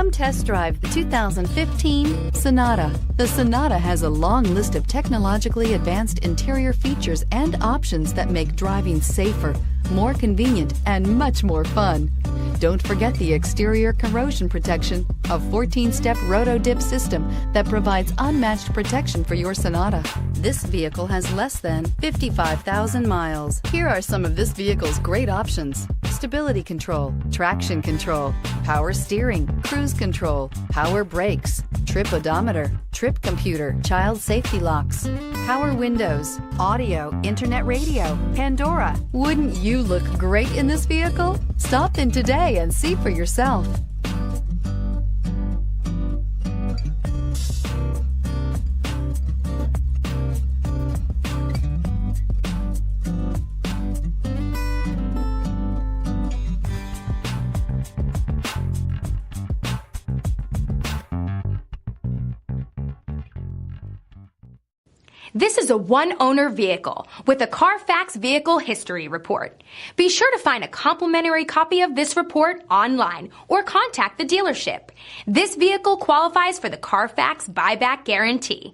Come test drive the 2015 Sonata. The Sonata has a long list of technologically advanced interior features and options that make driving safer, more convenient, and much more fun. Don't forget the exterior corrosion protection, a 14-step roto-dip system that provides unmatched protection for your Sonata. This vehicle has less than 55,000 miles. Here are some of this vehicle's great options: stability control, traction control, power steering, cruise control, power brakes, trip odometer, trip computer, child safety locks, power windows, audio, internet radio, Pandora. Wouldn't you look great in this vehicle? Stop in today and see for yourself. This is a one-owner vehicle with a Carfax Vehicle History Report. Be sure to find a complimentary copy of this report online or contact the dealership. This vehicle qualifies for the Carfax Buyback Guarantee.